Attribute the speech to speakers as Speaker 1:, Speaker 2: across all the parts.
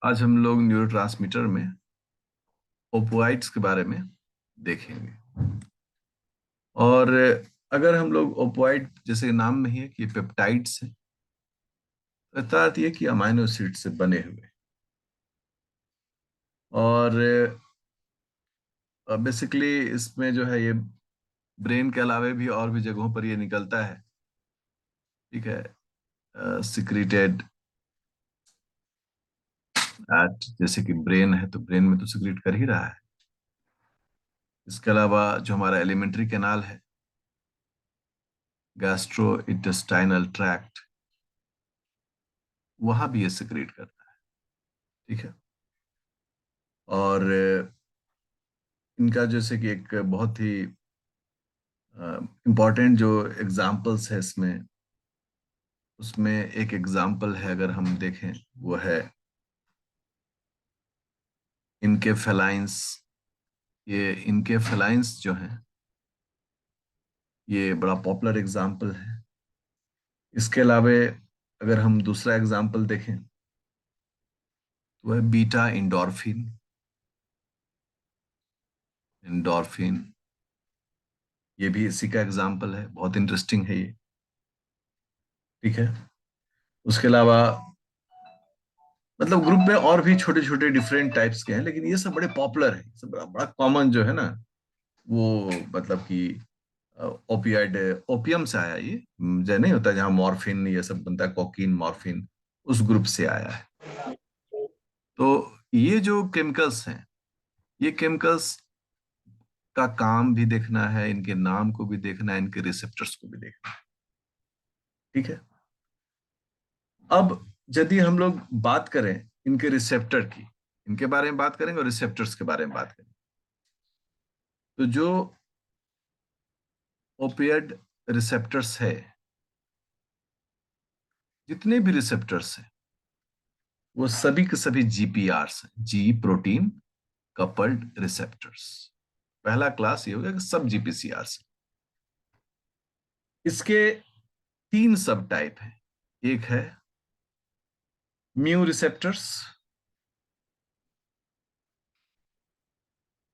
Speaker 1: आज हम लोग न्यूरोट्रांसमीटर में ओपियाइड्स के बारे में देखेंगे। और अगर हम लोग ओपियाइड, जैसे नाम में ही है कि पेप्टाइड्स है, अर्थात ये कि अमाइनो एसिड से बने हुए। और बेसिकली इसमें जो है ये ब्रेन के अलावे भी और भी जगहों पर ये निकलता है। ठीक है, सिक्रीटेड एट, जैसे कि ब्रेन है तो ब्रेन में तो सिक्रीट कर ही रहा है। इसके अलावा जो हमारा एलिमेंट्री कैनाल है, गैस्ट्रो इंटेस्टाइनल ट्रैक्ट, वहां भी ये सिक्रीट करता है। ठीक है। और इनका जैसे कि एक बहुत ही इम्पॉर्टेंट जो एग्जाम्पल्स है इसमें, उसमें एक एग्जाम्पल है अगर हम देखें, वो है इनके फेलाइंस। ये इनके फेलाइंस जो हैं, ये बड़ा पॉपुलर एग्जाम्पल है। इसके अलावे अगर हम दूसरा एग्जाम्पल देखें तो वह बीटा इंडोर्फिन। इंडोर्फिन ये भी इसी का एग्जाम्पल है, बहुत इंटरेस्टिंग है ये। ठीक है। उसके अलावा मतलब ग्रुप में और भी छोटे छोटे डिफरेंट टाइप्स के हैं, लेकिन ये सब बड़े पॉपुलर है, सब बड़ा बड़ा कॉमन जो है ना, वो मतलब कि ओपियाइड, ओपियम से आया ये। जो नहीं होता जहाँ मॉर्फिन ये सब बनता है, कोकीन मॉर्फिन, उस ग्रुप से आया है। तो ये जो केमिकल्स हैं, ये केमिकल्स का काम भी देखना है, इनके नाम को भी देखना है, इनके रिसेप्टर्स को भी देखना है। ठीक है। अब यदि हम लोग बात करें इनके रिसेप्टर की, इनके बारे में बात करेंगे और रिसेप्टर्स के बारे में बात करेंगे। तो जो ओपियड रिसेप्टर्स है, जितने भी रिसेप्टर्स हैं, वो सभी के सभी जीपीआरस हैं, जी प्रोटीन कपल्ड रिसेप्टर्स। पहला क्लास ये हो गया कि सब जीपीसीआरस हैं। इसके तीन सब टाइप हैं। एक है म्यू रिसेप्टर्स,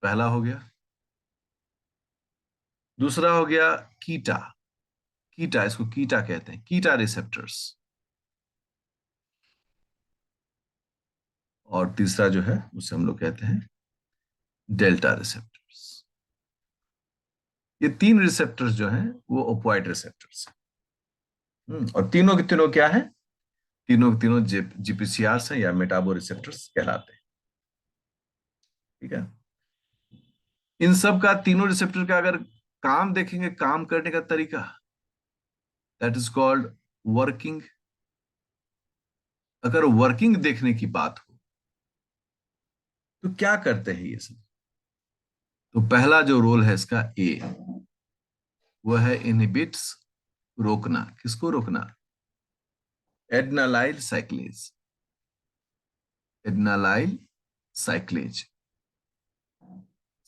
Speaker 1: पहला हो गया। दूसरा हो गया कीटा, कीटा इसको कीटा कहते हैं, कीटा रिसेप्टर्स। और तीसरा जो है उसे हम लोग कहते हैं डेल्टा रिसेप्टर्स। ये तीन रिसेप्टर्स जो हैं वो ओपियोइड रिसेप्टर्स हैं। और तीनों के तीनों क्या है? तीनों के तीनों जीपीसीआरस हैं या मेटाबो रिसेप्टर्स कहलाते हैं। ठीक है। इन सब का, तीनों रिसेप्टर का अगर काम देखेंगे, काम करने का तरीका, दैट इज कॉल्ड वर्किंग। अगर वर्किंग देखने की बात हो तो क्या करते हैं ये सब? तो पहला जो रोल है इसका, ए, वो है इनहिबिट्स, रोकना। किसको रोकना? एड्नालाइल साइक्लेज। एड्नालाइल साइक्लेज,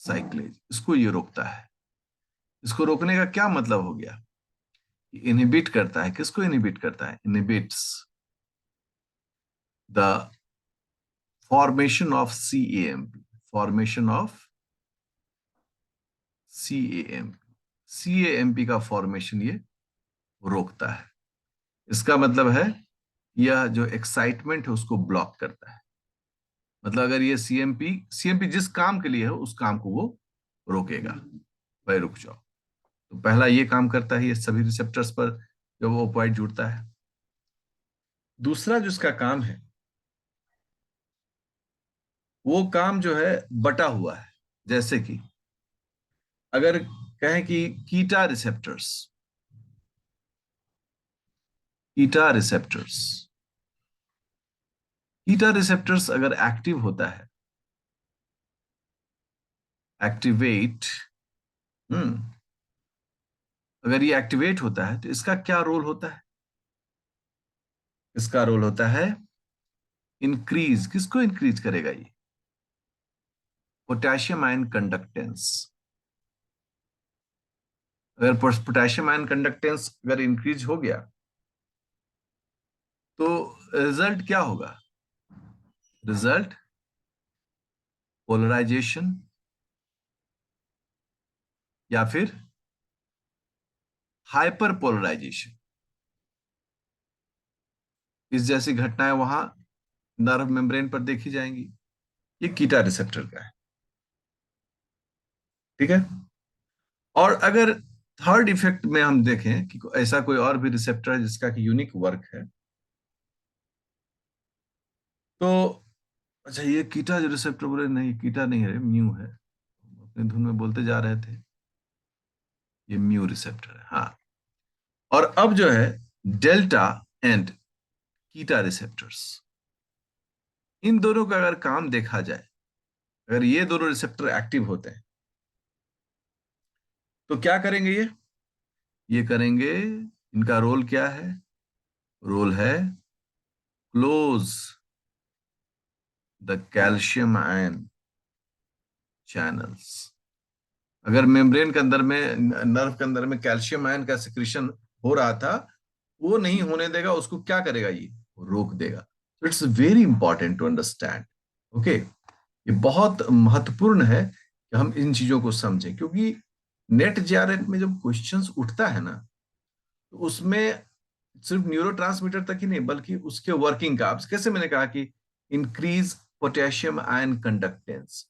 Speaker 1: साइक्लेज इसको ये रोकता है। इसको रोकने का क्या मतलब हो गया? इनहिबिट करता है। किसको इनहिबिट करता है? Inhibits the formation of cAMP, formation of cAMP, cAMP का फॉर्मेशन ये रोकता है। इसका मतलब है यह जो एक्साइटमेंट है उसको ब्लॉक करता है। मतलब अगर ये सीएमपी, सीएमपी जिस काम के लिए है उस काम को वो रोकेगा, भाई रुक जाओ। तो पहला ये काम करता है ये सभी रिसेप्टर्स पर जब वो ओपियोइड जुड़ता है। दूसरा जो इसका काम है, वो काम जो है बटा हुआ है। जैसे कि अगर कहें कि कीटा रिसेप्टर्स, कीटा रिसेप्टर्स, कीटा रिसेप्टर्स अगर एक्टिव होता है, एक्टिवेट, हम्म अगर ये एक्टिवेट होता है तो इसका क्या रोल होता है? इसका रोल होता है इंक्रीज। किसको इंक्रीज करेगा ये? Potassium ion conductance. अगर पोटेशियम आयन कंडक्टेंस अगर इंक्रीज हो गया तो रिजल्ट क्या होगा? रिजल्ट पोलराइजेशन या फिर हाइपर पोलराइजेशन। इस जैसी घटनाएं वहां नर्व मेम्ब्रेन पर देखी जाएंगी। ये कीटा रिसेप्टर का है। ठीक है। और अगर थर्ड इफेक्ट में हम देखें कि ऐसा कोई और भी रिसेप्टर है जिसका कि यूनिक वर्क है, तो अच्छा, ये कीटा जो रिसेप्टर बोले, नहीं कीटा नहीं है, म्यू है, अपने धुन में बोलते जा रहे थे। ये म्यू रिसेप्टर है, हाँ। और अब जो है डेल्टा एंड कीटा रिसेप्टर्स, इन दोनों का अगर काम देखा जाए, अगर ये दोनों रिसेप्टर एक्टिव होते हैं तो क्या करेंगे ये करेंगे, इनका रोल क्या है? रोल है close the calcium ion channels. अगर मेम्ब्रेन के अंदर में, नर्व के अंदर में कैल्शियम आयन का सिक्रीशन हो रहा था, वो नहीं होने देगा, उसको क्या करेगा ये? रोक देगा। तो it's very important to understand. Okay, ये बहुत महत्वपूर्ण है कि हम इन चीजों को समझें, क्योंकि नेट जेआरएफ में जब क्वेश्चंस उठता है ना, तो उसमें सिर्फ न्यूरोट्रांसमीटर तक ही नहीं बल्कि उसके वर्किंग का, अब कैसे मैंने कहा कि इंक्रीज पोटेशियम आयन कंडक्टेंस,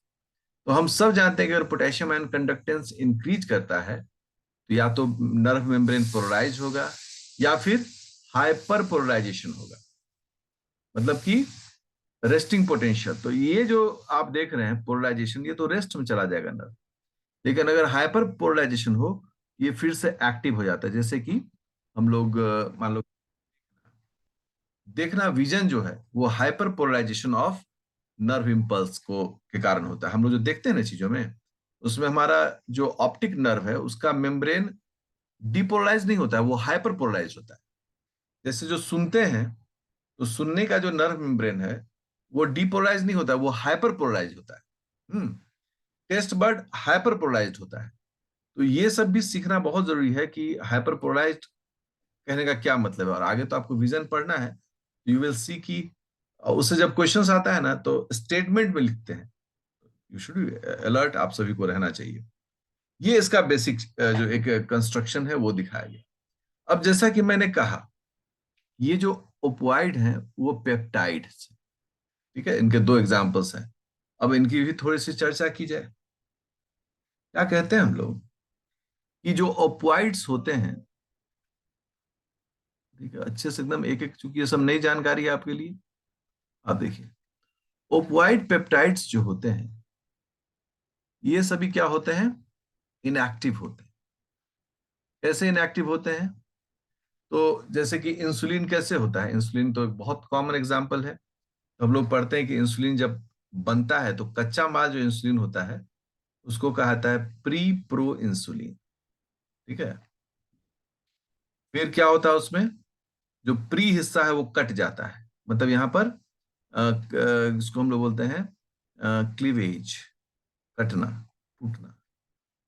Speaker 1: तो हम सब जानते हैं कि अगर पोटेशियम आयन कंडक्टेंस इंक्रीज करता है तो या तो नर्व मेम्ब्रेन पोलराइज होगा या फिर हाइपर पोलराइजेशन होगा, मतलब कि रेस्टिंग पोटेंशियल। तो ये जो आप देख रहे हैं पोलराइजेशन, ये तो रेस्ट में चला जाएगा नर्व। लेकिन अगर हाइपर पोलराइजेशन हो, ये फिर से एक्टिव हो जाता है। जैसे कि हम लोग मान लो, देखना विजन जो है वो hyperpolarization of nerve impulse को के कारण होता है। हम लोग जो देखते हैं ना चीजों में, उसमें हमारा जो ऑप्टिक नर्व है उसका मेम्ब्रेन डिपोलराइज नहीं होता है, वो हाइपर पोलराइज होता है। जैसे जो सुनते हैं, तो सुनने का जो नर्व मेम्ब्रेन है वो डिपोलराइज नहीं होता है, वो हाइपर पोलराइज होता है। टेस्ट बर्ड हाइपर पोलराइज होता है। तो ये सब भी सीखना बहुत जरूरी है कि हाइपर पोलराइज कहने का क्या मतलब है। और आगे तो आपको विजन पढ़ना है, यू विल सी कि उससे जब क्वेश्चंस आता है ना तो स्टेटमेंट में लिखते हैं। यू शुड बी अलर्ट, आप सभी को रहना चाहिए। ये इसका बेसिक जो एक कंस्ट्रक्शन है वो दिखाया गया। अब जैसा कि मैंने कहा, ये जो ओपोइड हैं वो पेप्टाइड, ठीक है, इनके दो एग्जांपल्स हैं। अब इनकी भी थोड़ी सी चर्चा की जाए। क्या कहते हैं हम लोग कि जो ओपोइड्स होते हैं, ठीक है, अच्छे से एकदम एक एक, चूंकि ये सब नई जानकारी है आपके लिए। आप देखिए, ओपोइड पेप्टाइड्स जो होते हैं, ये सभी क्या होते हैं? इनएक्टिव होते हैं। कैसे इनएक्टिव होते हैं? तो जैसे कि इंसुलिन कैसे होता है, इंसुलिन तो एक बहुत कॉमन एग्जांपल है। तो हम लोग पढ़ते हैं कि इंसुलिन जब बनता है तो कच्चा माल जो इंसुलिन होता है उसको कहा जाता है प्री प्रो इंसुलिन। ठीक है। फिर क्या होता है उसमें? जो प्री हिस्सा है वो कट जाता है, मतलब यहाँ पर जिसको हम लोग बोलते हैं क्लीवेज, कटना, टूटना।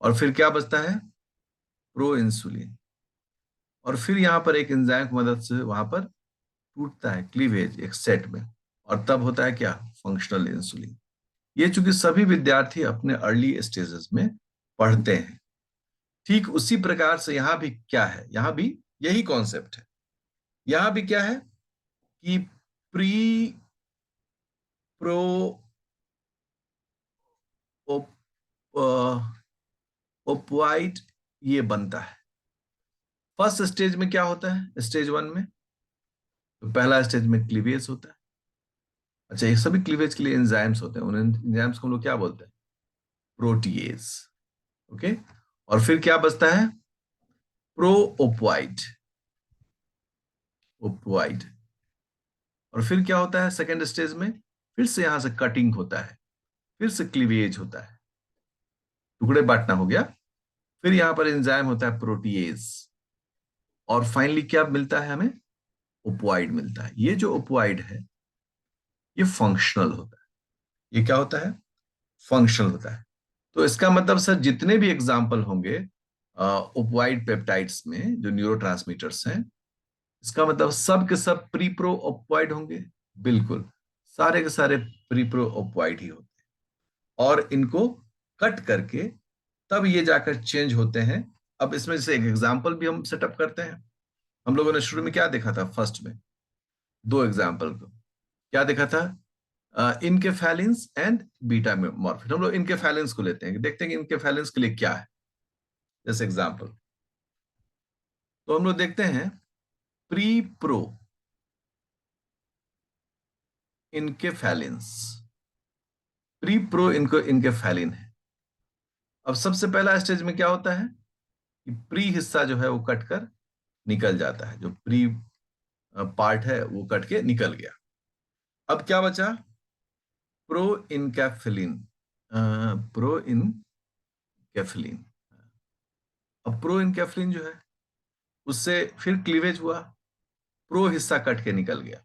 Speaker 1: और फिर क्या बचता है? Pro insulin. और फिर यहाँ पर एक एंजाइम की मदद से वहां पर टूटता है क्लीवेज एक सेट में, और तब होता है क्या? Functional insulin. ये चूंकि सभी विद्यार्थी अपने अर्ली स्टेजेस में पढ़ते हैं, ठीक उसी प्रकार से यहाँ भी क्या है, यहाँ भी यही कॉन्सेप्ट है। यहाँ भी क्या है कि प्री प्रो ओपोइड ये बनता है। फर्स्ट स्टेज में क्या होता है? स्टेज वन में तो पहला स्टेज में क्लीवेज होता है। अच्छा, ये सभी क्लीवेज के लिए एंजाइम्स होते हैं, उन एंजाइम्स को हम लोग क्या बोलते हैं? प्रोटीएज। ओके। और फिर क्या बचता है? Pro opioid, opioid. और फिर क्या होता है सेकेंड स्टेज में? फिर से यहां से कटिंग होता है, फिर से क्लीवेज होता है, टुकड़े बांटना हो गया। फिर यहां पर एंजाइम होता है प्रोटीएज। और फाइनली क्या मिलता है हमें? ओपोइड मिलता है। ये जो ओपोइड है ये फंक्शनल होता है। ये क्या होता है? फंक्शनल होता है। तो इसका मतलब सर जितने भी एग्जाम्पल होंगे ओपोइड पेप्टाइड्स में जो न्यूरोट्रांसमीटर्स हैं, इसका मतलब सब के सब प्री प्रो ओपोइड होंगे? बिल्कुल, सारे के सारे प्रीप्रो ओपॉइड ही होते हैं, और इनको कट करके तब ये जाकर चेंज होते हैं। अब इसमें जैसे एक एग्जांपल भी हम सेटअप करते हैं। हम लोगों ने शुरू में क्या देखा था, फर्स्ट में दो एग्जांपल को क्या देखा था, इनकेफेलिन्स एंड बीटा मॉर्फिन। हम लोग इनकेफेलिन्स को लेते हैं, देखते हैं कि इनकेफेलिन्स के लिए क्या है। जैसे एग्जांपल तो हम लोग देखते हैं प्री प्रो इनकेफेलिन्स, प्री प्रो इनको इनकेफेलिन है। अब सबसे पहला स्टेज में क्या होता है कि प्री हिस्सा जो है वो कट कर निकल जाता है, जो प्री पार्ट है वो कट के निकल गया। अब क्या बचा, प्रो इनकैफिलिन, प्रो इनकैफिलिन। अब प्रो इनकैफिलिन जो है उससे फिर क्लीवेज हुआ, प्रो हिस्सा कट के निकल गया।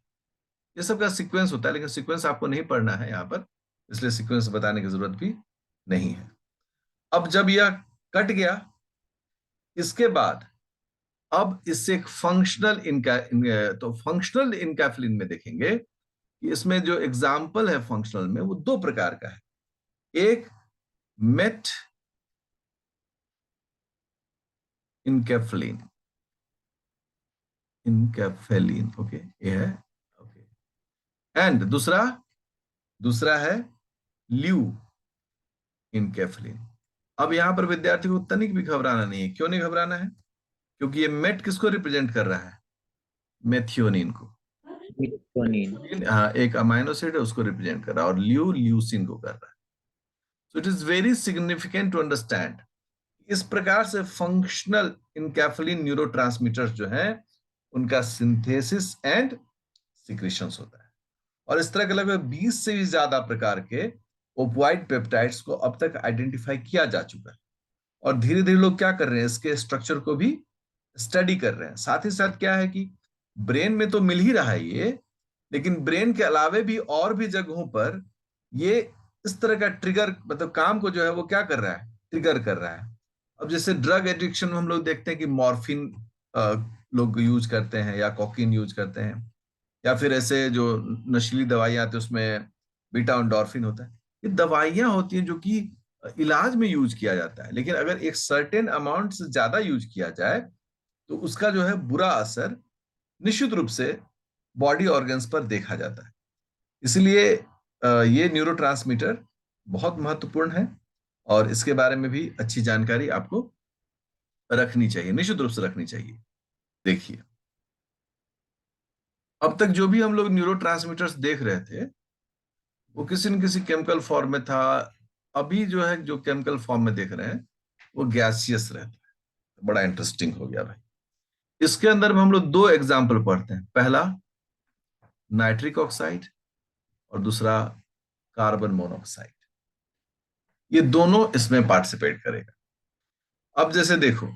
Speaker 1: ये सब का सीक्वेंस होता है, लेकिन सीक्वेंस आपको नहीं पढ़ना है यहाँ पर, इसलिए सीक्वेंस बताने की जरूरत भी नहीं है। अब जब यह कट गया, इसके बाद अब इससे एक फंक्शनल तो फंक्शनल इनकैफिलिन में देखेंगे कि इसमें जो एग्जाम्पल है फंक्शनल में वो दो प्रकार का है। एक मेट इनकैफिलिन, इनकैफेलिन, ओके ये है, ओके। एंड दूसरा दूसरा है ल्यू इनकैफिलिन। अब यहां पर विद्यार्थी को तनिक भी घबराना नहीं है। क्यों नहीं घबराना है? क्योंकि ये मेट किसको रिप्रेजेंट कर रहा है, मेथियोनिन को।
Speaker 2: मेथियोनिन।
Speaker 1: हाँ, एक अमाइनो एसिड है उसको रिप्रेजेंट कर रहा है, और ल्यू ल्यूसिन को कर रहा है। So it is very significant to understand. इस प्रकार से फंक्शनल इनकैफिलिन न्यूरोट्रांसमीटर्स जो है उनका सिंथेसिस एंड सिक्रीशंस होता है। और इस तरह के लगभग 20 से भी ज्यादा प्रकार के ओपियोइड पेप्टाइड्स को अब तक आइडेंटिफाई किया जा चुका है। और धीरे धीरे लोग क्या कर रहे हैं, इसके स्ट्रक्चर को भी स्टडी कर रहे हैं। साथ ही साथ क्या है कि ब्रेन में तो मिल ही रहा है ये, लेकिन ब्रेन के अलावे भी और भी जगहों पर ये इस तरह का ट्रिगर, मतलब काम को जो है वो क्या कर रहा है, ट्रिगर कर रहा है। अब जैसे ड्रग एडिक्शन में हम लोग देखते हैं कि मॉर्फिन लोग यूज करते हैं, या कोकीन यूज करते हैं, या फिर ऐसे जो नशीली दवाइयां आती है उसमें बीटा एंडोर्फिन होता है। ये दवाइयां होती हैं जो कि इलाज में यूज किया जाता है, लेकिन अगर एक सर्टेन अमाउंट से ज्यादा यूज किया जाए तो उसका जो है बुरा असर निश्चित रूप से बॉडी ऑर्गन्स पर देखा जाता है। इसलिए ये न्यूरोट्रांसमीटर बहुत महत्वपूर्ण है, और इसके बारे में भी अच्छी जानकारी आपको रखनी चाहिए, निश्चित रूप से रखनी चाहिए। देखिए, अब तक जो भी हम लोग न्यूरोट्रांसमीटर्स देख रहे थे वो किसी न किसी केमिकल फॉर्म में था। अभी जो है जो केमिकल फॉर्म में देख रहे हैं वो गैसियस रहता है। बड़ा इंटरेस्टिंग हो गया भाई। इसके अंदर में हम लोग दो एग्जाम्पल पढ़ते हैं, पहला नाइट्रिक ऑक्साइड और दूसरा कार्बन मोनोऑक्साइड। ये दोनों इसमें पार्टिसिपेट करेगा। अब जैसे देखो,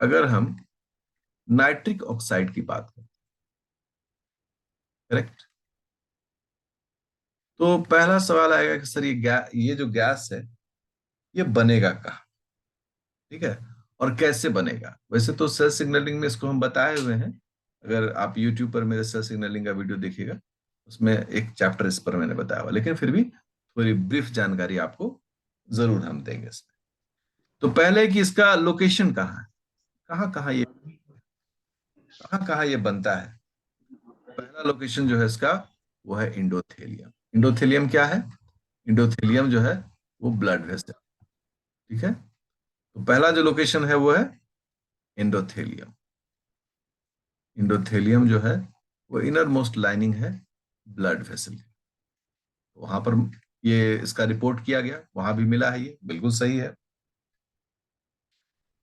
Speaker 1: अगर हम नाइट्रिक ऑक्साइड की बात करें, करेक्ट, तो पहला सवाल आएगा कि सर ये जो गैस है ये बनेगा कहाँ, ठीक है, और कैसे बनेगा। वैसे तो सेल सिग्नलिंग में इसको हम बताए हुए हैं, अगर आप यूट्यूब पर मेरे सेल सिग्नलिंग का वीडियो देखिएगा उसमें एक चैप्टर इस पर मैंने बताया हुआ, लेकिन फिर भी थोड़ी ब्रीफ जानकारी आपको जरूर हम देंगे इसमें। तो पहले कि इसका लोकेशन कहाँ है, कहाँ कहाँ ये बनता है। पहला लोकेशन जो है इसका वो है इंडोथेलियम। इंडोथेलियम क्या है, इंडोथेलियम जो है वो ब्लड वेसल, ठीक है। तो पहला जो लोकेशन है वो है इंडोथेलियम। इंडोथेलियम जो है वो इनर मोस्ट लाइनिंग है ब्लड वेसल। वहां पर ये इसका रिपोर्ट किया गया, वहां भी मिला है, ये बिल्कुल सही है।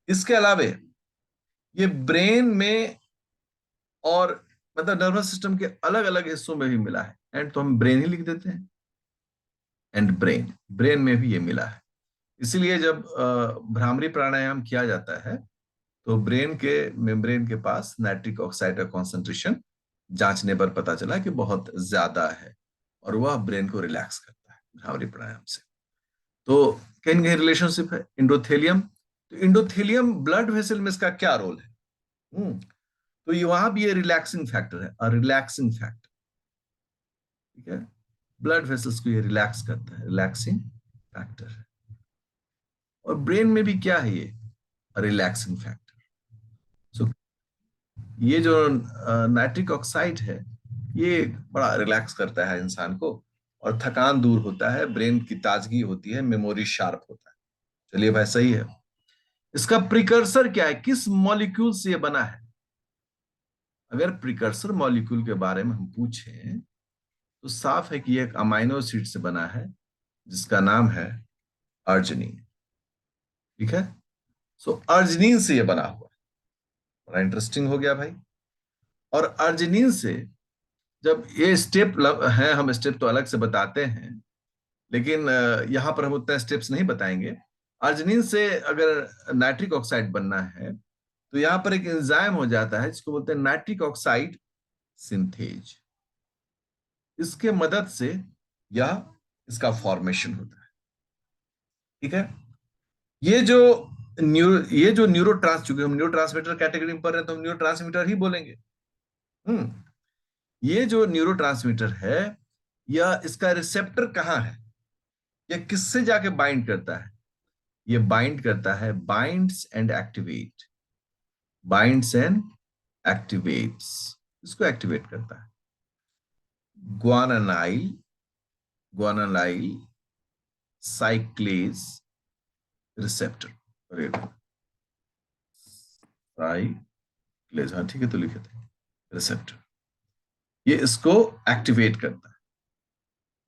Speaker 1: इसके अलावे ये ब्रेन में और मतलब नर्वस सिस्टम के अलग अलग हिस्सों में भी मिला है। एंड तो हम ब्रेन ही लिख देते हैं, एंड ब्रेन, ब्रेन में भी ये मिला है। इसीलिए जब भ्रामरी प्राणायाम किया जाता है तो ब्रेन के मेम्ब्रेन के पास नाइट्रिक ऑक्साइड का कॉन्सेंट्रेशन जांचने पर पता चला कि बहुत ज्यादा है, और वह ब्रेन को रिलैक्स करता है भ्रामरी प्राणायाम से। तो कहीं ना कहीं रिलेशनशिप है इंडोथेलियम। तो इंडोथेलियम ब्लड वेसल में इसका क्या रोल है? तो ये वहां भी ये रिलैक्सिंग फैक्टर है, रिलैक्सिंग फैक्टर। ठीक है, ब्लड वेसल्स को ये रिलैक्स करता है, रिलैक्सिंग फैक्टर है। और ब्रेन में भी क्या है ये, रिलैक्सिंग फैक्टर। सो ये जो नाइट्रिक ऑक्साइड है, ये बड़ा रिलैक्स करता है इंसान को, और थकान दूर होता है, ब्रेन की ताजगी होती है, मेमोरी शार्प होता है। चलिए भाई, सही है। इसका प्रिकर्सर क्या है, किस मॉलिक्यूल से ये बना है? अगर प्रिकर्सर मॉलिक्यूल के बारे में हम पूछें तो साफ है कि ये एक अमाइनो एसिड से बना है, जिसका नाम है अर्जिनिन। ठीक है, सो अर्जिनिन से ये बना हुआ है। बड़ा इंटरेस्टिंग हो गया भाई। और अर्जिनिन से जब ये स्टेप है, हम स्टेप तो अलग से बताते हैं, लेकिन यहां पर हम उतना स्टेप्स नहीं बताएंगे। अर्जिनिन से अगर नाइट्रिक ऑक्साइड बनना है तो यहां पर एक एंजाइम हो जाता है जिसको बोलते हैं नाइट्रिक ऑक्साइड सिंथेज। इसके मदद से यह इसका फॉर्मेशन होता है। ठीक है, ये जो न्यूरो ट्रांस, चूंकि हम न्यूरो ट्रांसमीटर कैटेगरी में पढ़ रहे हैं तो हम न्यूरो ट्रांसमीटर ही बोलेंगे। हम्म ये जो न्यूरो ट्रांसमीटर है, यह इसका रिसेप्टर कहाँ है, यह किससे जाके बाइंड करता है? ये बाइंड करता है, binds and activate, binds and activates, इसको एक्टिवेट करता है। ग्वानानाइल, ग्वानानाइल साइक्लेज रिसेप्टर, साइक्लेज, हाँ ठीक है, तो लिखे थे रिसेप्टर, ये इसको एक्टिवेट करता है।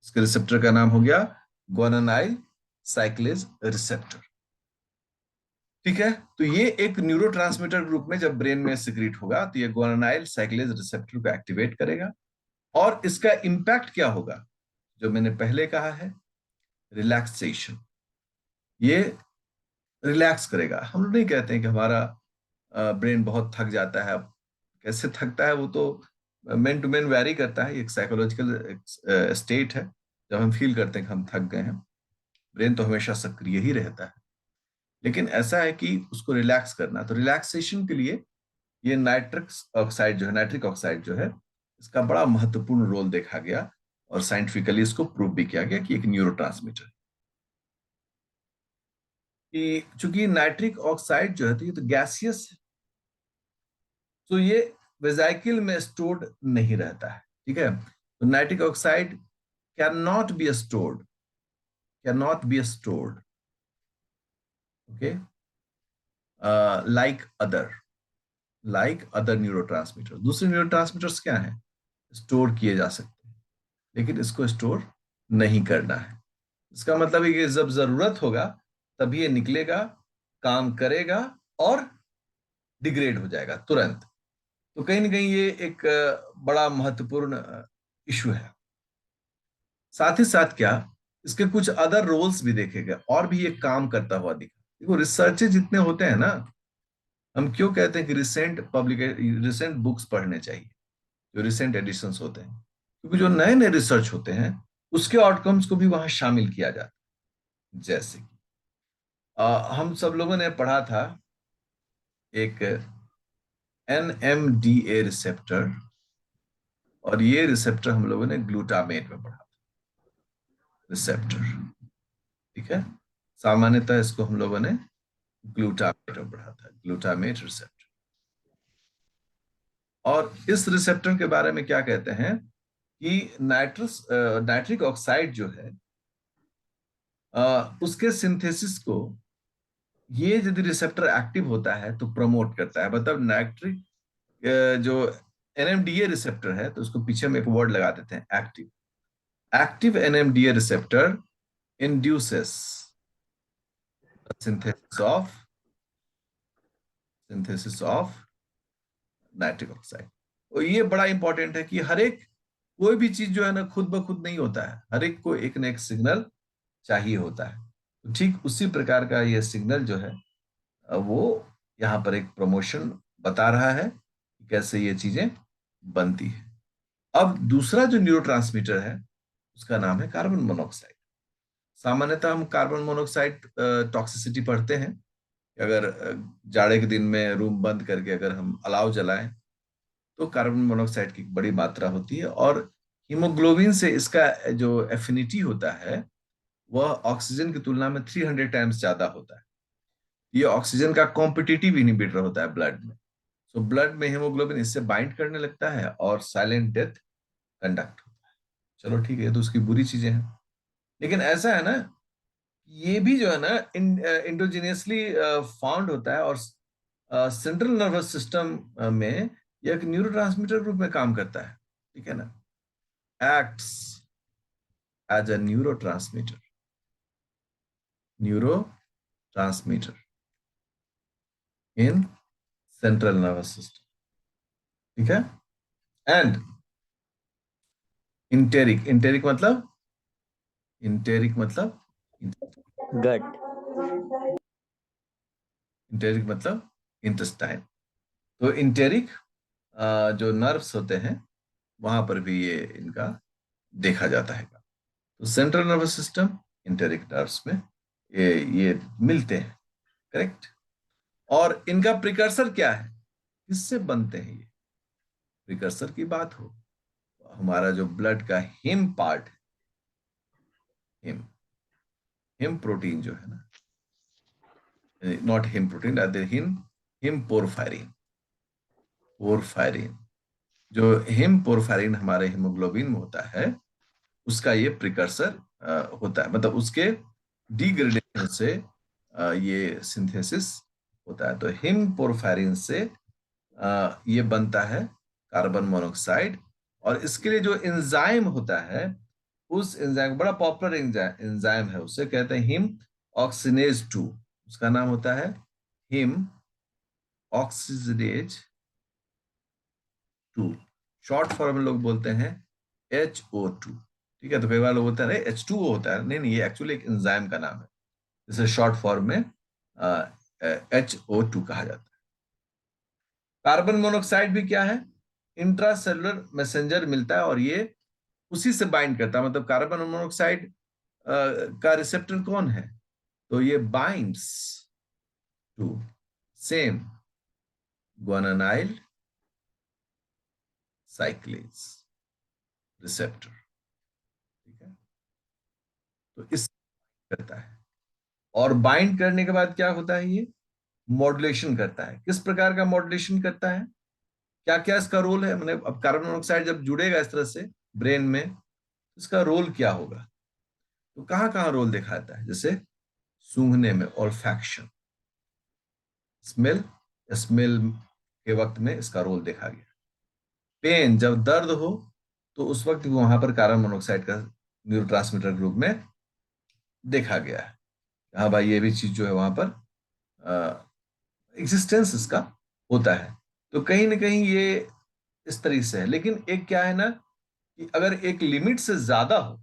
Speaker 1: इसके रिसेप्टर का नाम हो गया ग्वानानाइल साइक्लेज रिसेप्टर। ठीक है, तो ये एक न्यूरोट्रांसमीटर ग्रुप में जब ब्रेन में सिक्रीट होगा तो ये ग्वानानाइल साइक्लेज रिसेप्टर को एक्टिवेट करेगा। और इसका इंपैक्ट क्या होगा, जो मैंने पहले कहा है, रिलैक्सेशन। ये रिलैक्स करेगा। हम लोग नहीं कहते हैं कि हमारा ब्रेन बहुत थक जाता है। अब कैसे थकता है वो तो मैन टू मैन वैरी करता है, एक साइकोलॉजिकल स्टेट है जब हम फील करते हैं कि हम थक गए हैं। ब्रेन तो हमेशा सक्रिय ही रहता है, लेकिन ऐसा है कि उसको रिलैक्स करना, तो रिलैक्सेशन के लिए ये नाइट्रिक ऑक्साइड जो है, नाइट्रिक ऑक्साइड जो है, इसका बड़ा महत्वपूर्ण रोल देखा गया, और साइंटिफिकली इसको प्रूव भी किया गया कि एक न्यूरोट्रांसमीटर, कि चूंकि नाइट्रिक ऑक्साइड जो है तो ये तो गैसियस है, तो ये वेजाइकिल में स्टोर्ड नहीं रहता है। ठीक है, तो nitric oxide can not be stored, can not be stored, okay, like other, like other neurotransmitter. दूसरे न्यूरोट्रांसमीटर्स क्या हैं, स्टोर किए जा सकते हैं, लेकिन इसको स्टोर नहीं करना है। इसका मतलब है कि जब जरूरत होगा तभी ये निकलेगा, काम करेगा, और डिग्रेड हो जाएगा तुरंत। तो कहीं ना कहीं ये एक बड़ा महत्वपूर्ण इशू है। साथ ही साथ क्या, इसके कुछ अदर रोल्स भी देखे गए, और भी ये काम करता हुआ दिखा। देखो, रिसर्चेज जितने होते हैं ना, हम क्यों कहते हैं कि रिसेंट बुक्स पढ़ने चाहिए, जो रिसेंट एडिशंस होते हैं, क्योंकि जो नए नए रिसर्च होते हैं उसके आउटकम्स को भी वहां शामिल किया जाता है। जैसे कि हम सब लोगों ने पढ़ा था एक NMDA रिसेप्टर, और ये रिसेप्टर हम लोगों ने ग्लूटामेट में पढ़ा था, रिसेप्टर। ठीक है, सामान्यतः इसको हम लोगों ने ग्लूटामेट में पढ़ा था, ग्लूटामेट रिसेप्टर। और इस रिसेप्टर के बारे में क्या कहते हैं कि नाइट्रिक ऑक्साइड जो है, उसके सिंथेसिस को ये यदि रिसेप्टर एक्टिव होता है तो प्रमोट करता है। मतलब नाइट्रिक जो NMDA रिसेप्टर है, तो उसको पीछे में एक वर्ड लगा देते हैं, active. Active NMDA receptor induces synthesis of nitric oxide. और ये बड़ा इंपॉर्टेंट है कि हर एक, कोई भी चीज जो है ना, खुद ब खुद नहीं होता है, हर एक को एक ना एक सिग्नल चाहिए होता है। तो ठीक उसी प्रकार का ये सिग्नल जो है, वो यहाँ पर एक प्रमोशन बता रहा है कि कैसे ये चीजें बनती है। अब दूसरा जो न्यूरोट्रांसमीटर है उसका नाम है कार्बन मोनोऑक्साइड। सामान्यतः हम कार्बन मोनोऑक्साइड टॉक्सिसिटी पढ़ते हैं, अगर जाड़े के दिन में रूम बंद करके अगर हम अलाव जलाएं तो कार्बन मोनोऑक्साइड की बड़ी मात्रा होती है, और हीमोग्लोबिन से इसका जो एफिनिटी होता है वह ऑक्सीजन की तुलना में 300 टाइम्स ज्यादा होता है। ये ऑक्सीजन का कॉम्पिटिटिव इनहिबिटर होता है ब्लड में। तो ब्लड में हीमोग्लोबिन इससे बाइंड करने लगता है और साइलेंट डेथ कंडक्ट होता है। चलो ठीक है, ये तो उसकी बुरी चीजें हैं। लेकिन ऐसा है ना, ये भी जो है ना इंडोजीनियसली फाउंड होता है, और सेंट्रल नर्वस सिस्टम में ये एक न्यूरोट्रांसमीटर के रूप में काम करता है। ठीक है ना, acts as a neurotransmitter in central nervous system. ठीक है। एंड इंटेरिक मतलब
Speaker 2: गट।
Speaker 1: इंटेरिक मतलब इंटेस्टाइन। तो इंटेरिक जो नर्व्स होते हैं वहां पर भी ये इनका देखा जाता है। तो central nervous system, enteric nerves में ये मिलते हैं। करेक्ट। और इनका प्रिकर्सर क्या है, किससे बनते हैं ये? प्रिकर्सर की बात हो तो हमारा जो ब्लड का हिम पार्ट है, हिम हिम प्रोटीन जो है ना, not him protein, him him porphyrin. Porphyrin, जो हिम पोरफायरिन हमारे हिमोग्लोबिन में होता है, उसका ये प्रिकर्सर होता है। मतलब उसके डिग्रेडेशन से ये सिंथेसिस होता है। तो हिम पोरफायरिन से ये बनता है कार्बन मोनोऑक्साइड। और इसके लिए जो एंजाइम होता है, उस एंजाइम, बड़ा पॉपुलर एंजाइम है, उसे कहते हैं हिम ऑक्सीनेज 2। उसका नाम होता है हिम ऑक्सीजनेज 2। शॉर्ट फॉर्म में लोग बोलते हैं HO2। ठीक है, तो कई बार लोग बोलते हैं अरे H2O होता है। नहीं नहीं, ये एक्चुअली एक एंजाइम का नाम है, जिसे शॉर्ट फॉर्म में HO2 कहा जाता है। कार्बन मोनोऑक्साइड भी क्या है, इंट्रासेलुलर मैसेंजर मिलता है, और ये उसी से बाइंड करता है। मतलब कार्बन मोनोऑक्साइड का रिसेप्टर कौन है, तो ये binds to same guanonyl cyclase receptor. ठीक है, तो इस करता है। और बाइंड करने के बाद क्या होता है, ये मॉड्यूलेशन करता है। किस प्रकार का मॉड्यूलेशन करता है, क्या क्या इसका रोल है? मतलब अब कार्बन मोनोऑक्साइड जब जुड़ेगा इस तरह से ब्रेन में, इसका रोल क्या होगा? तो कहाँ कहाँ रोल देखा जाता है? जैसे सूंघने में, ऑल्फैक्शन, स्मेल, स्मेल के वक्त में इसका रोल देखा गया। पेन, जब दर्द हो तो उस वक्त भी वहां पर कार्बन मोनोऑक्साइड का न्यूरोट्रांसमीटर के रूप में देखा गया है। हाँ भाई, ये भी चीज जो है वहां पर एग्जिस्टेंस इसका होता है। तो कहीं ना कहीं ये इस तरीके से है। लेकिन एक क्या है ना, कि अगर एक लिमिट से ज्यादा हो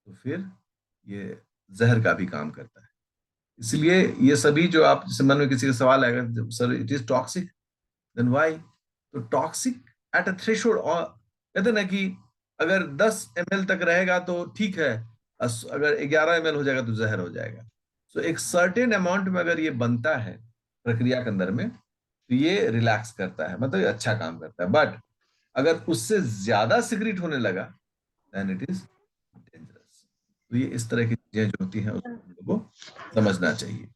Speaker 1: तो फिर ये जहर का भी काम करता है। इसलिए ये सभी जो आप, जैसे मन में किसी का सवाल आएगा, sir it is toxic, then why? तो टॉक्सिक एट अ थ्रेशोल्ड, और कहते हैं ना कि अगर 10 ml तक रहेगा तो ठीक है, अगर 11 ml हो जाएगा तो जहर हो जाएगा। सो एक सर्टेन अमाउंट में अगर ये बनता है प्रक्रिया के अंदर में, तो ये रिलैक्स करता है, मतलब ये अच्छा काम करता है। बट अगर उससे ज्यादा सिगरेट होने लगा, देन इट इज डेंजरस। तो ये इस तरह की चीजें जो होती हैं उसको हम लोगों को समझना चाहिए।